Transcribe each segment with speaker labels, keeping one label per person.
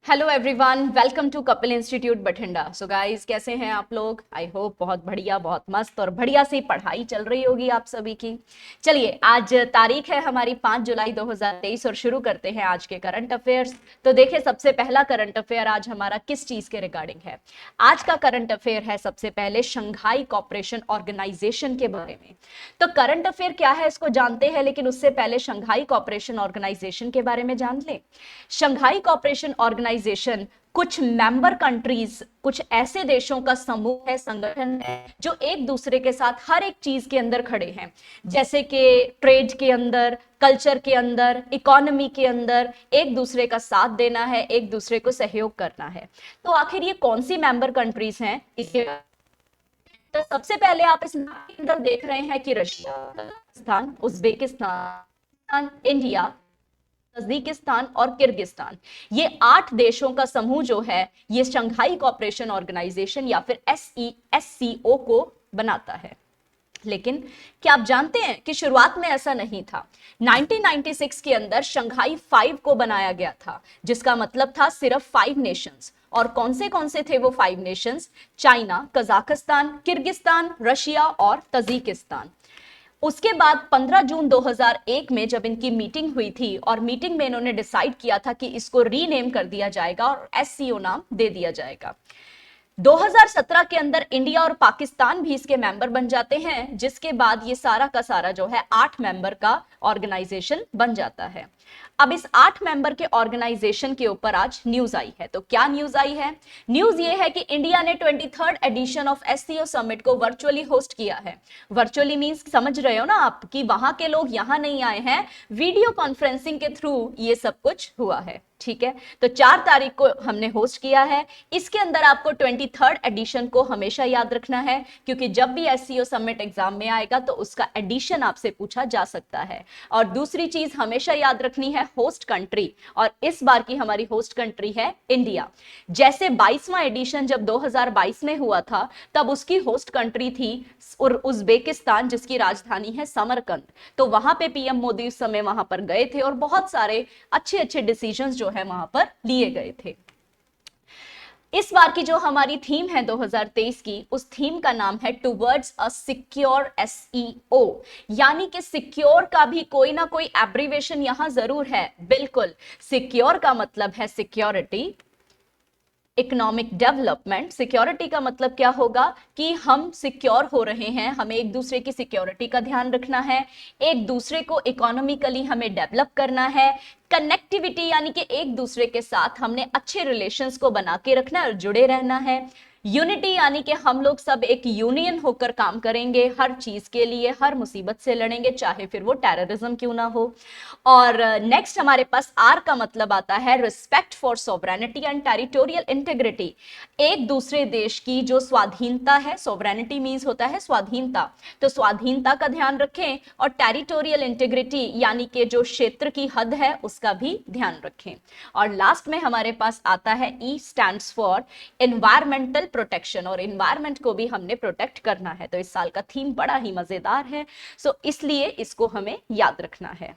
Speaker 1: Hello everyone, welcome to Kapil institute Bathinda. So guys, कैसे हैं आप लोग? आई होप बहुत बढ़िया, बहुत मस्त और बढ़िया सी पढ़ाई चल रही होगी आप सभी की। चलिए, आज तारीख है हमारी 5 जुलाई 2023 और शुरू करते हैं आज के करंट अफेयर्स। तो देखिए, सबसे पहला करंट अफेयर आज हमारा किस चीज के रिगार्डिंग है? आज का करंट अफेयर है सबसे पहले शंघाई कॉपरेशन ऑर्गेनाइजेशन के बारे में। तो करंट अफेयर क्या है इसको जानते हैं, लेकिन उससे पहले शंघाई कॉपरेशन ऑर्गेनाइजेशन के बारे में जान लें। शंघाई कॉपरेशन ऑर्गेनाइजेशन कुछ मेंबर कंट्रीज, कुछ ऐसे देशों का समूह है, संगठन है, जो एक दूसरे के साथ हर एक चीज के अंदर खड़े हैं। जैसे कि ट्रेड के अंदर, कल्चर के अंदर, इकोनॉमी के अंदर एक दूसरे का साथ देना है, एक दूसरे को सहयोग करना है। तो आखिर ये कौन सी मेंबर कंट्रीज हैं इसके? तो सबसे पहले आप इस मैप के अंदर देख रहे हैं कि Russia, Kazakhstan, Uzbekistan, India, Tajikistan और किर्गिस्तान, ये 8 देशों का समूह जो है ये शंघाई कॉपरेशन ऑर्गेनाइजेशन या फिर SCO को बनाता है। लेकिन क्या आप जानते हैं कि शुरुआत में ऐसा नहीं था। 1996 के अंदर शंघाई 5 को बनाया गया था, जिसका मतलब था सिर्फ 5 नेशंस। और कौन से थे वो 5 Nations? China, Kazakhstan, Kyrgyzstan, Russia और तजिकिस्तान। उसके बाद 15 जून 2001 में जब इनकी मीटिंग हुई थी और मीटिंग में इन्होंने डिसाइड किया था कि इसको रीनेम कर दिया जाएगा और SCO नाम दे दिया जाएगा। 2017 के अंदर इंडिया और पाकिस्तान भी इसके मेंबर बन जाते हैं, जिसके बाद ये सारा का सारा जो है 8 मेंबर का ऑर्गेनाइजेशन बन जाता है। अब इस 8 मेंबर के ऑर्गेनाइजेशन के ऊपर आज न्यूज आई है। तो क्या न्यूज आई है? न्यूज ये है कि इंडिया ने 23rd edition of SCO summit को वर्चुअली होस्ट किया है। वर्चुअली मींस समझ रहे हो ना आप कि वहां के लोग यहां नहीं आए हैं, वीडियो कॉन्फ्रेंसिंग के थ्रू ये सब कुछ हुआ है। ठीक है, तो 4 तारीख को हमने होस्ट किया है। इसके अंदर आपको 23rd एडिशन को हमेशा याद रखना है, क्योंकि जब भी SCO समिट एग्जाम में आएगा तो उसका एडिशन आपसे पूछा जा सकता है। और दूसरी चीज हमेशा याद रखनी है, होस्ट कंट्री, और इस बार की हमारी होस्ट कंट्री है इंडिया। जैसे 22वां एडिशन जब 2022 में हुआ था, तब उसकी होस्ट कंट्री थी उज्बेकिस्तान, जिसकी राजधानी है समरकंद। तो वहां पे PM मोदी उस समय वहां पर गए थे और बहुत सारे अच्छे अच्छे डिसीजंस जो है वहां पर लिए गए थे। इस बार की जो हमारी थीम है 2023 की, उस थीम का नाम है टुवर्ड्स अ सिक्योर SEO, यानी कि सिक्योर का भी कोई ना कोई एब्रीवेशन यहां जरूर है। बिल्कुल, सिक्योर का मतलब है सिक्योरिटी, इकोनॉमिक डेवलपमेंट। सिक्योरिटी का मतलब क्या होगा कि हम सिक्योर हो रहे हैं, हमें एक दूसरे की सिक्योरिटी का ध्यान रखना है, एक दूसरे को इकोनॉमिकली हमें डेवलप करना है। कनेक्टिविटी यानी कि एक दूसरे के साथ हमने अच्छे रिलेशंस को बना के रखना है और जुड़े रहना है। यूनिटी यानी कि हम लोग सब एक यूनियन होकर काम करेंगे, हर चीज के लिए, हर मुसीबत से लड़ेंगे, चाहे फिर वो टेररिज्म क्यों ना हो। और नेक्स्ट हमारे पास आर का मतलब आता है respect for sovereignty and territorial integrity. एक दूसरे देश की जो स्वाधीनता है, सोवरेनिटी मीन्स होता है स्वाधीनता, तो स्वाधीनता का ध्यान रखें, और टेरिटोरियल इंटीग्रिटी यानी कि जो क्षेत्र की हद है उसका भी ध्यान रखें। और लास्ट में हमारे पास आता है ई स्टैंड्स फॉर एनवायरमेंटल प्रोटेक्शन, और एनवायरमेंट को भी हमने प्रोटेक्ट करना है। तो इस साल का थीम बड़ा ही मजेदार है, सो इसलिए इसको हमें याद रखना है।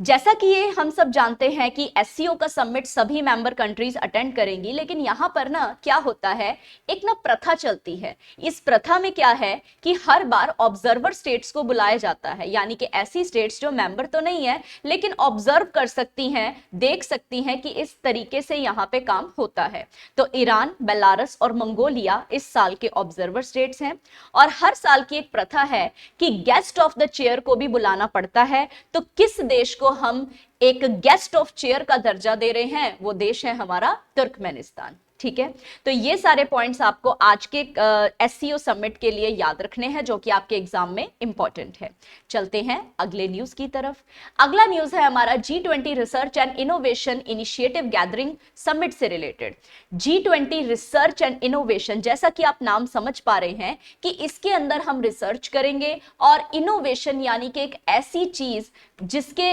Speaker 1: जैसा कि ये हम सब जानते हैं कि SCO का समिट सभी मेंबर कंट्रीज अटेंड करेंगी, लेकिन यहां पर ना क्या होता है, एक ना प्रथा चलती है। इस प्रथा में क्या है कि हर बार ऑब्जर्वर स्टेट्स को बुलाया जाता है, यानी कि ऐसी स्टेट्स जो मेंबर तो नहीं है लेकिन ऑब्जर्व कर सकती हैं, देख सकती हैं कि इस तरीके से यहाँ पे काम होता है। तो ईरान, बेलारस और मंगोलिया इस साल के ऑब्जर्वर स्टेट्स हैं। और हर साल की एक प्रथा है कि गेस्ट ऑफ द चेयर को भी बुलाना पड़ता है। तो किस देश को हम एक गेस्ट ऑफ चेयर का दर्जा दे रहे हैं? वो देश है हमारा तुर्कमेनिस्तान। ठीक है, तो ये सारे पॉइंट्स आपको आज के SCO समिट के लिए याद रखने हैं, जो कि आपके एग्जाम में इंपॉर्टेंट है। चलते हैं अगले न्यूज की तरफ। अगला न्यूज है हमारा G20 research and innovation initiative gathering summit से related. G20 research and innovation, जैसा कि आप नाम समझ पा रहे हैं कि इसके अंदर हम रिसर्च करेंगे और इनोवेशन यानी कि एक ऐसी चीज जिसके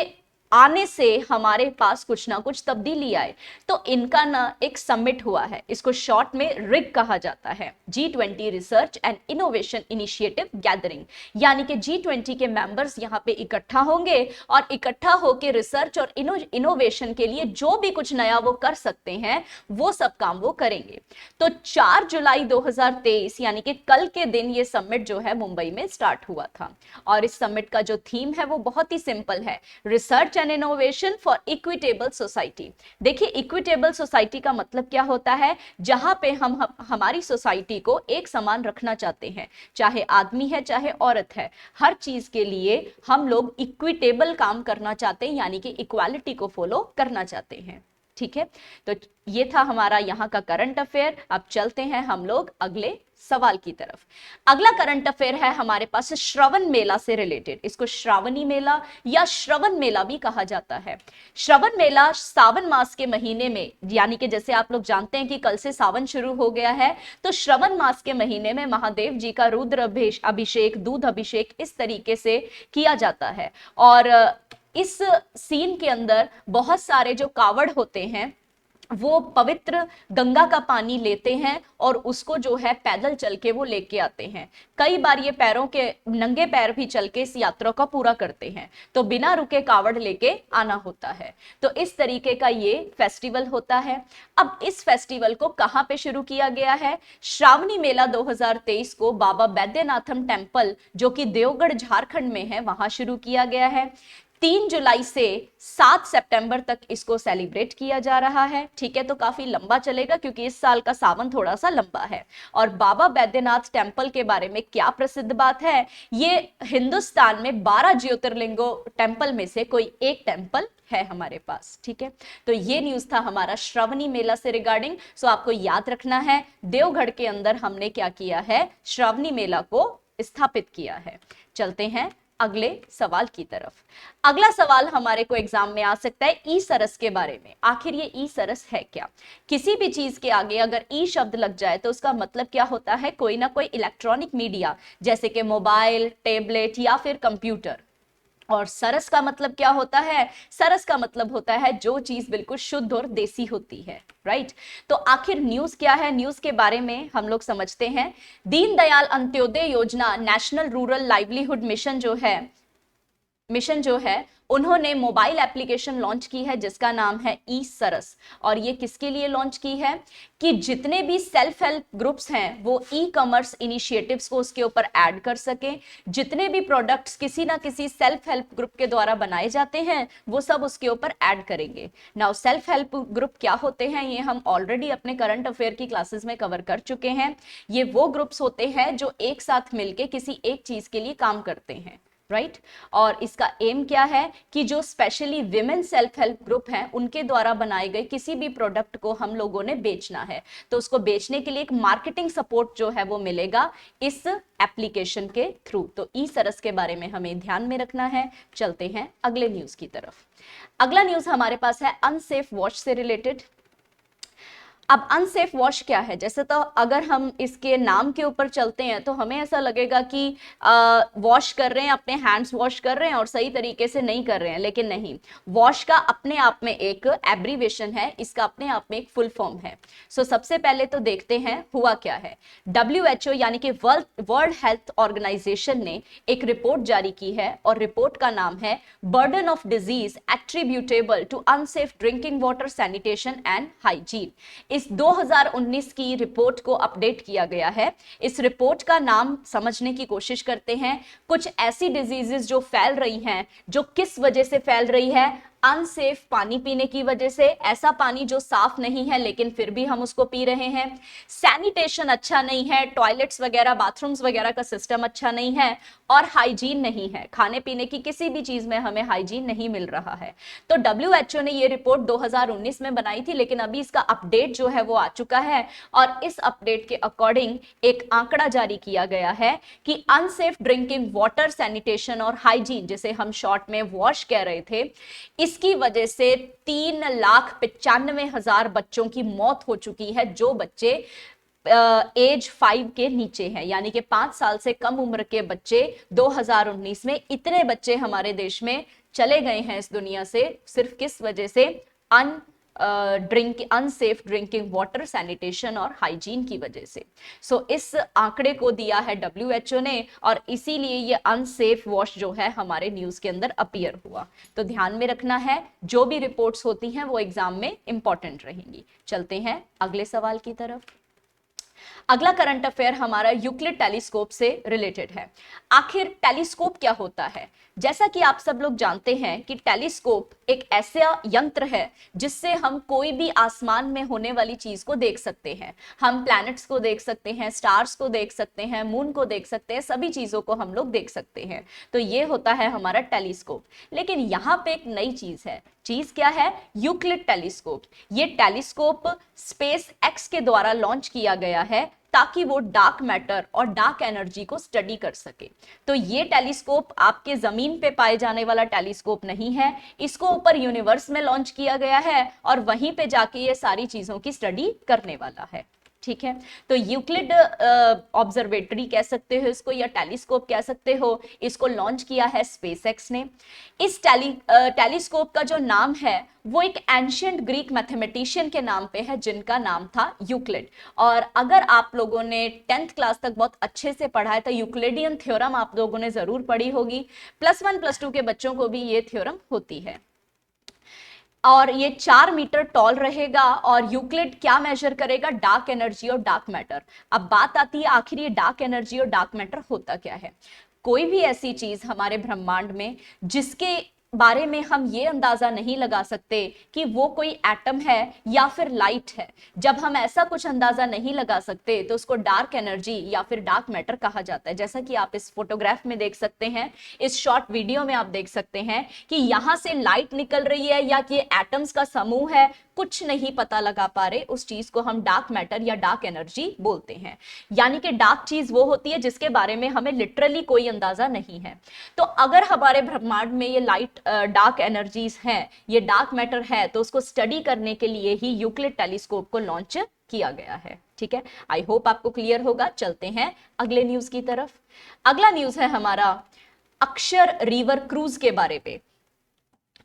Speaker 1: आने से हमारे पास कुछ ना कुछ तब्दीली आए। तो इनका ना एक समिट हुआ है, इसको शॉर्ट में रिग कहा जाता है, G20 research and innovation initiative gathering. यानी कि G20 के मेंबर्स यहाँ पे इकट्ठा होंगे और इकट्ठा होकर रिसर्च और इनोवेशन के लिए जो भी कुछ नया वो कर सकते हैं वो सब काम वो करेंगे। तो 4 जुलाई 2023 यानी कि कल के दिन ये समिट जो है मुंबई में स्टार्ट हुआ था। और इस समिट का जो थीम है वो बहुत ही सिंपल है, research and innovation for equitable society. देखिए इक्विटेबल सोसाइटी का मतलब क्या होता है, जहां पे हम हमारी सोसाइटी को एक समान रखना चाहते हैं, चाहे आदमी है चाहे औरत है, हर चीज के लिए हम लोग इक्विटेबल काम करना चाहते हैं, यानी कि इक्वालिटी को फॉलो करना चाहते हैं। ठीक है, तो ये था हमारा यहाँ का करंट अफेयर। अब चलते हैं हम लोग अगले सवाल की तरफ। अगला करंट अफेयर है हमारे पास श्रवण मेला से रिलेटेड। इसको श्रावणी मेला या श्रवण मेला भी कहा जाता है। श्रवण मेला सावन मास के महीने में, यानी कि जैसे आप लोग जानते हैं कि कल से सावन शुरू हो गया है, तो श्रवण मास के महीने में महादेव जी का रुद्र अभिषेक, दूध अभिषेक इस तरीके से किया जाता है। और इस सीन के अंदर बहुत सारे जो कावड़ होते हैं वो पवित्र गंगा का पानी लेते हैं और उसको जो है पैदल चल के वो लेके आते हैं। कई बार ये पैरों के नंगे पैर भी चल के इस यात्रा का पूरा करते हैं, तो बिना रुके कावड़ लेके आना होता है। तो इस तरीके का ये फेस्टिवल होता है। अब इस फेस्टिवल को कहाँ पे शुरू किया गया है? श्रावणी मेला 2023 को बाबा बैद्यनाथम टेम्पल जो कि देवगढ़ झारखंड में है वहां शुरू किया गया है। 3 जुलाई से 7 सितंबर तक इसको सेलिब्रेट किया जा रहा है। ठीक है, तो काफी लंबा चलेगा क्योंकि इस साल का सावन थोड़ा सा लंबा है। और बाबा बैद्यनाथ टेम्पल के बारे में क्या प्रसिद्ध बात है, ये हिंदुस्तान में 12 ज्योतिर्लिंगों टेम्पल में से कोई एक टेम्पल है हमारे पास। ठीक है, तो ये न्यूज था हमारा श्रावणी मेला से रिगार्डिंग। सो आपको याद रखना है देवगढ़ के अंदर हमने क्या किया है, श्रावणी मेला को स्थापित किया है। चलते हैं अगले सवाल की तरफ। अगला सवाल हमारे को एग्जाम में आ सकता है ई सरस के बारे में। आखिर ये ई सरस है क्या? किसी भी चीज के आगे अगर ई शब्द लग जाए तो उसका मतलब क्या होता है, कोई ना कोई इलेक्ट्रॉनिक मीडिया जैसे कि मोबाइल, टैबलेट या फिर कंप्यूटर। और सरस का मतलब क्या होता है? सरस का मतलब होता है जो चीज बिल्कुल शुद्ध और देसी होती है, राइट। तो आखिर न्यूज क्या है, न्यूज के बारे में हम लोग समझते हैं। दीनदयाल अंत्योदय योजना नेशनल रूरल लाइवलीहुड मिशन जो है उन्होंने मोबाइल एप्लीकेशन लॉन्च की है जिसका नाम है ई सरस। और ये किसके लिए लॉन्च की है कि जितने भी सेल्फ हेल्प ग्रुप्स हैं वो ई कॉमर्स इनिशिएटिव्स को उसके ऊपर ऐड कर सकें। जितने भी प्रोडक्ट्स किसी ना किसी सेल्फ हेल्प ग्रुप के द्वारा बनाए जाते हैं वो सब उसके ऊपर ऐड करेंगे। नाउ सेल्फ हेल्प ग्रुप क्या होते हैं ये हम ऑलरेडी अपने करंट अफेयर की क्लासेस में कवर कर चुके हैं। ये वो ग्रुप्स होते हैं जो एक साथ मिलके किसी एक चीज के लिए काम करते हैं, राइट। और इसका एम क्या है कि जो specially women self help group हैं उनके द्वारा बनाए गए किसी भी प्रोडक्ट को हम लोगों ने बेचना है तो उसको बेचने के लिए एक मार्केटिंग सपोर्ट जो है वो मिलेगा इस एप्लीकेशन के थ्रू। तो ई सरस के बारे में हमें ध्यान में रखना है। चलते हैं अगले न्यूज की तरफ। अगला न्यूज हमारे पास है अनसेफ वॉश से रिलेटेड। अब अनसेफ वॉश क्या है? जैसे तो अगर हम इसके नाम के ऊपर चलते हैं तो हमें ऐसा लगेगा कि वॉश कर रहे हैं, अपने हैंड्स वॉश कर रहे हैं और सही तरीके से नहीं कर रहे हैं, लेकिन नहीं। वॉश का अपने आप में एक एब्रीविएशन है, इसका अपने आप में एक फुल फॉर्म है। सो सबसे पहले तो देखते हैं हुआ क्या है। WHO यानी कि वर्ल्ड हेल्थ ऑर्गेनाइजेशन ने एक रिपोर्ट जारी की है और रिपोर्ट का नाम है burden of disease attributable to unsafe drinking water, sanitation and hygiene. इस 2019 की रिपोर्ट को अपडेट किया गया है। इस रिपोर्ट का नाम समझने की कोशिश करते हैं। कुछ ऐसी डिजीजेस जो फैल रही हैं, जो किस वजह से फैल रही है? अनसेफ पानी पीने की वजह से, ऐसा पानी जो साफ नहीं है लेकिन फिर भी हम उसको पी रहे हैं। सैनिटेशन अच्छा नहीं है, टॉयलेट्स वगैरह, बाथरूम्स वगैरह का सिस्टम अच्छा नहीं है। और हाइजीन नहीं है, खाने पीने की किसी भी चीज में हमें हाइजीन नहीं मिल रहा है। तो WHO ने ये रिपोर्ट 2019 में बनाई थी, लेकिन अभी इसका अपडेट जो है वो आ चुका है और इस अपडेट के अकॉर्डिंग एक आंकड़ा जारी किया गया है कि अनसेफ ड्रिंकिंग वाटर, सैनिटेशन और हाइजीन, जिसे हम शॉर्ट में वॉश कह रहे थे, इसकी वजह से 3,95,000 बच्चों की मौत हो चुकी है जो बच्चे एज 5 के नीचे हैं, यानी कि 5 साल से कम उम्र के बच्चे। 2019 में इतने बच्चे हमारे देश में चले गए हैं इस दुनिया से सिर्फ किस वजह से, अनसेफ ड्रिंकिंग वाटर, सैनिटेशन और हाइजीन की वजह से। सो इस आंकड़े को दिया है WHO ने, और इसीलिए ये अनसेफ वॉश जो है हमारे न्यूज के अंदर अपीयर हुआ। तो ध्यान में रखना है, जो भी रिपोर्ट्स होती हैं वो एग्जाम में इंपॉर्टेंट रहेंगी। चलते हैं अगले सवाल की तरफ। अगला करंट अफेयर हमारा यूक्लिड टेलीस्कोप से रिलेटेड है। आखिर टेलीस्कोप क्या होता है? जैसा कि आप सब लोग जानते हैं कि टेलीस्कोप एक ऐसा यंत्र है जिससे हम कोई भी आसमान में होने वाली चीज को देख सकते हैं। हम प्लैनेट्स को देख सकते हैं, स्टार्स को देख सकते हैं, मून को देख सकते हैं, सभी चीजों को हम लोग देख सकते हैं। तो ये होता है हमारा टेलीस्कोप। लेकिन यहाँ पे एक नई चीज है। चीज क्या है? Euclid telescope. ये टेलीस्कोप स्पेस एक्स के द्वारा लॉन्च किया गया है ताकि वो डार्क मैटर और डार्क एनर्जी को स्टडी कर सके। तो ये टेलीस्कोप आपके जमीन पे पाए जाने वाला टेलीस्कोप नहीं है, इसको ऊपर यूनिवर्स में लॉन्च किया गया है और वहीं पे जाके ये सारी चीजों की स्टडी करने वाला है। ठीक है, तो यूक्लिड ऑब्जर्वेटरी कह सकते हो इसको, या टेलीस्कोप कह सकते हो, इसको लॉन्च किया है स्पेसएक्स ने। इस टेलीस्कोप का जो नाम है वो एक एंशिएंट ग्रीक मैथमेटिशियन के नाम पे है जिनका नाम था यूक्लिड। और अगर आप लोगों ने 10th क्लास तक बहुत अच्छे से पढ़ा है तो यूक्लिडियन थ्योरम आप लोगों ने जरूर पढ़ी होगी। +1 +2 के बच्चों को भी ये थ्योरम होती है। और ये 4 मीटर टॉल रहेगा। और यूक्लिड क्या मेजर करेगा? डार्क एनर्जी और डार्क मैटर। अब बात आती है आखिर ये डार्क एनर्जी और डार्क मैटर होता क्या है। कोई भी ऐसी चीज हमारे ब्रह्मांड में जिसके बारे में हम ये अंदाजा नहीं लगा सकते कि वो कोई एटम है या फिर लाइट है, जब हम ऐसा कुछ अंदाजा नहीं लगा सकते तो उसको डार्क एनर्जी या फिर डार्क मैटर कहा जाता है। जैसा कि आप इस फोटोग्राफ में देख सकते हैं, इस शॉर्ट वीडियो में आप देख सकते हैं कि यहां से लाइट निकल रही है या कि एटम्स का समूह है, कुछ नहीं पता लगा पा रहे, उस चीज को हम डार्क मैटर या डार्क एनर्जी बोलते हैं। यानी कि डार्क चीज वो होती है जिसके बारे में हमें लिटरली कोई अंदाजा नहीं है। तो अगर हमारे ब्रह्मांड में ये लाइट डार्क एनर्जीज हैं, ये डार्क मैटर है, तो उसको स्टडी करने के लिए ही यूक्लिड टेलीस्कोप को लॉन्च किया गया है। ठीक है, आई होप आपको क्लियर होगा। चलते हैं अगले न्यूज की तरफ। अगला न्यूज है हमारा अक्षर रिवर क्रूज के बारे में।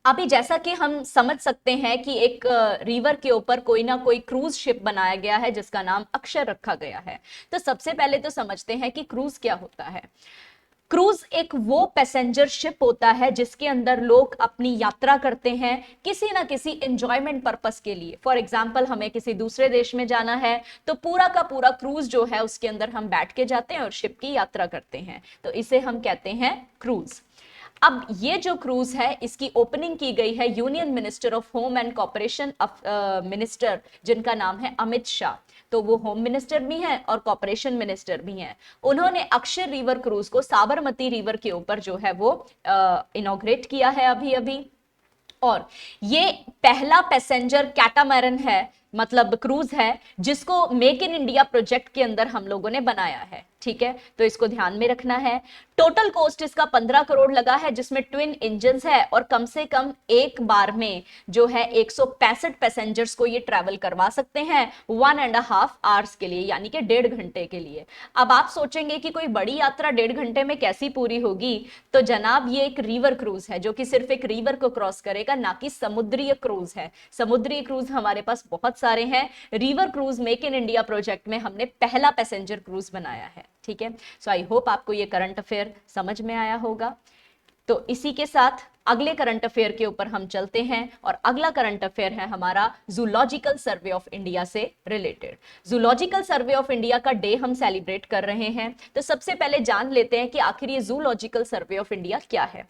Speaker 1: अभी जैसा कि हम समझ सकते हैं कि एक रिवर के ऊपर कोई ना कोई क्रूज शिप बनाया गया है जिसका नाम अक्षर रखा गया है। तो सबसे पहले तो समझते हैं कि क्रूज क्या होता है। क्रूज एक वो पैसेंजर शिप होता है जिसके अंदर लोग अपनी यात्रा करते हैं किसी ना किसी एंजॉयमेंट पर्पस के लिए। फॉर एग्जांपल हमें किसी दूसरे देश में जाना है तो पूरा का पूरा क्रूज जो है उसके अंदर हम बैठ के जाते हैं और शिप की यात्रा करते हैं, तो इसे हम कहते हैं क्रूज। अब ये जो क्रूज है इसकी ओपनिंग की गई है union minister of home and corporation minister जिनका नाम है अमित शाह। तो वो होम मिनिस्टर भी हैं और कॉर्पोरेशन मिनिस्टर भी हैं। उन्होंने अक्षर रिवर क्रूज को साबरमती रिवर के ऊपर जो है वो इनॉग्रेट किया है अभी अभी। और ये पहला पैसेंजर कैटामैरन है, मतलब क्रूज है, जिसको मेक इन इंडिया प्रोजेक्ट के अंदर हम लोगों ने बनाया है। ठीक है, तो इसको ध्यान में रखना है। टोटल कॉस्ट इसका 15 करोड़ लगा है, जिसमें ट्विन इंजन है और कम से कम एक बार में जो है 165 पैसेंजर्स को ये ट्रैवल करवा सकते हैं 1.5 आवर्स के लिए, यानी कि 1.5 घंटे के लिए। अब आप सोचेंगे कि कोई बड़ी यात्रा 1.5 घंटे में कैसी पूरी होगी, तो जनाब ये एक रिवर क्रूज है जो कि सिर्फ एक रिवर को क्रॉस करेगा, ना कि समुद्री क्रूज है। समुद्री क्रूज हमारे पास बहुत सारे हैं, river cruise make in India project में हमने पहला पैसेंजर क्रूज बनाया है। ठीक है, सो आई होप आपको ये करंट अफेयर समझ में आया होगा। तो इसी के साथ अगले करंट अफेयर के ऊपर हम चलते हैं और अगला करंट अफेयर है हमारा जूलॉजिकल सर्वे ऑफ इंडिया से related. Zoological survey of India का डे हम सेलिब्रेट कर रहे हैं, तो सबसे पहले जान लेते हैं कि आखिर ये जूलॉजिकल सर्वे ऑफ इंडिया क्या है।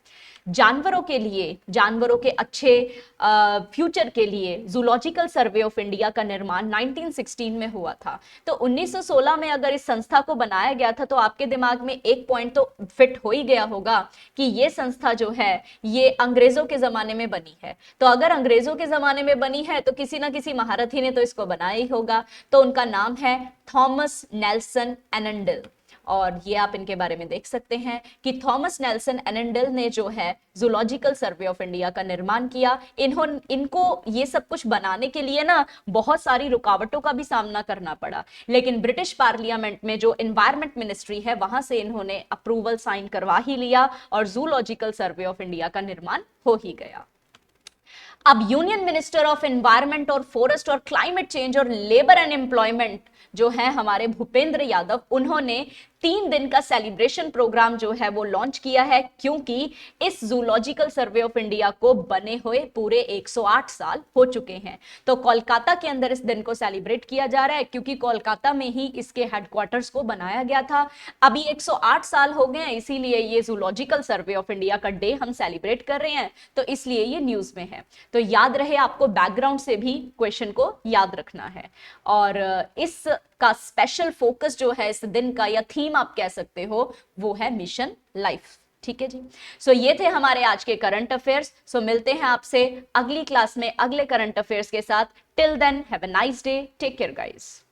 Speaker 1: जानवरों के लिए, जानवरों के अच्छे फ्यूचर के लिए जूलॉजिकल सर्वे ऑफ इंडिया का निर्माण 1916 में हुआ था। तो 1916 में अगर इस संस्था को बनाया गया था तो आपके दिमाग में एक पॉइंट तो फिट हो ही गया होगा कि ये संस्था जो है ये अंग्रेजों के जमाने में बनी है। तो अगर अंग्रेजों के जमाने में बनी है तो किसी ना किसी महारथी ने तो इसको बनाया ही होगा। तो उनका नाम है थॉमस नेल्सन एनंडल। और ये आप इनके बारे में देख सकते हैं कि थॉमस नेल्सन एनेंडल ने जो है जूलॉजिकल सर्वे ऑफ इंडिया का निर्माण किया। इनको ये सब कुछ बनाने के लिए ना बहुत सारी रुकावटों का भी सामना करना पड़ा, लेकिन ब्रिटिश पार्लियामेंट में जो एनवायरमेंट मिनिस्ट्री है वहां से इन्होंने अप्रूवल साइन करवा ही लिया और जूलॉजिकल सर्वे ऑफ इंडिया का निर्माण हो ही गया। अब यूनियन मिनिस्टर ऑफ एनवायरमेंट और फॉरेस्ट और क्लाइमेट चेंज और लेबर एंड एम्प्लॉयमेंट जो है हमारे भूपेंद्र यादव, उन्होंने 3 दिन का सेलिब्रेशन प्रोग्राम जो है वो लॉन्च किया है, क्योंकि इस जूलॉजिकल सर्वे ऑफ इंडिया को बने हुए पूरे 108 साल हो चुके हैं। तो कोलकाता के अंदर इस दिन को सेलिब्रेट किया जा रहा है, क्योंकि कोलकाता में ही इसके हेडक्वार्टर्स को बनाया गया था। अभी 108 साल हो गए हैं, इसीलिए ये जूलॉजिकल सर्वे ऑफ इंडिया का डे हम सेलिब्रेट कर रहे हैं, तो इसलिए ये न्यूज में है। तो याद रहे, आपको बैकग्राउंड से भी क्वेश्चन को याद रखना है। और इस का स्पेशल फोकस जो है इस दिन का, या थीम आप कह सकते हो, वो है मिशन लाइफ। ठीक है जी। सो ये थे हमारे आज के करंट अफेयर्स। सो मिलते हैं आपसे अगली क्लास में अगले करंट अफेयर्स के साथ। Till then have a nice day, take care guys.